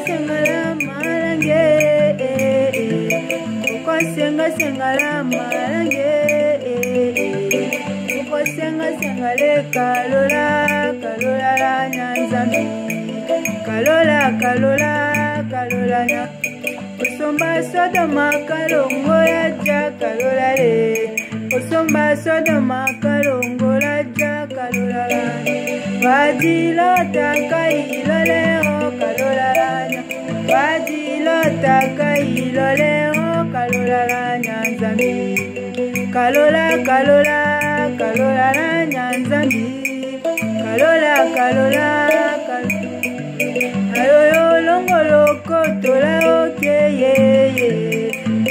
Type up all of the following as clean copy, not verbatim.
sengala malange, oko sengala malange, oko sengale kalola la nyanzambi, kalola nya. Osomba Sodoma kalongo ya ja kalola le, osomba Sodoma kalongo la ja kalola la. Vajilota kailo leo kalola la nya, vajilota kailo leo kalola la nyanzambi, kalola la nyanzambi, kalola. Ayoyo longolo kotola oke ye ye,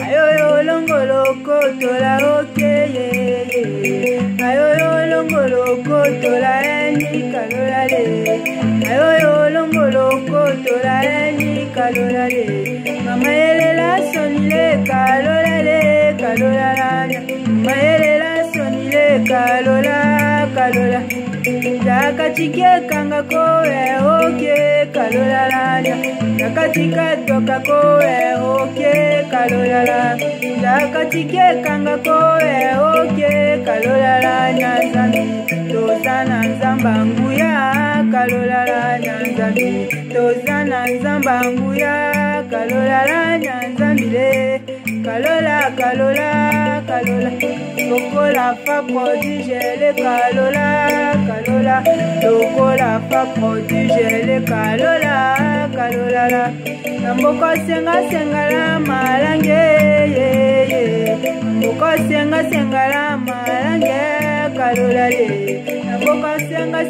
ayoyo longolo kotola oke ye ye, ayoyo longolo kotola eni kalola le, ayoyo longolo kotola eni kalola le. Mama yelela sonile kalola le, kalola la nya. Mama yelela sonile kalola. Jakatika kanga koe oke kalola la nya, jakatika toka koe oke kalola la, jakatika kanga koe oke kalola la nyanzambi, tozana nzamba nguya kalola la nyanzambi, tozana nzamba nguya kalola la nyanzambi le, kalola. Lokola fa prodige le kalola, lokola fa prodige le kalola la. Mboko senga la malange, mboko senga la malange kalola le, mboko senga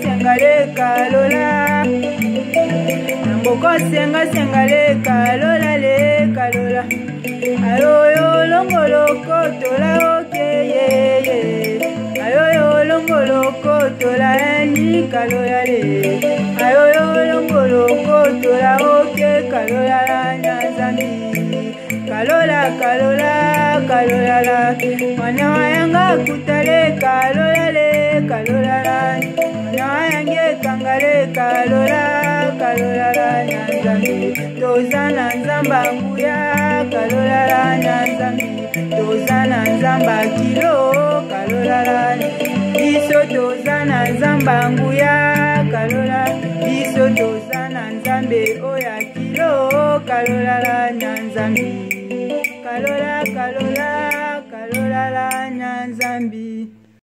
le kalola, mboko senga le kalola le kalola. Ayoyo longolo kotola oke ye ye, ayoyo longolo kotola eni kalola le, ayoyo longolo kotola oke kalola la nyanzambi, kalola la. Mwana wayanga kutale kalola le, kalola la. Mwana wayange kangale kalola la nyanzambi, tozana nzamba nguya kalola la nyanzambi, tozana nzamba kilo kalola la. Biso tozana nzamba nguya kalola, biso tozana nzambe oya kilo kalola la nyanzambi, kalola la nyanzambi.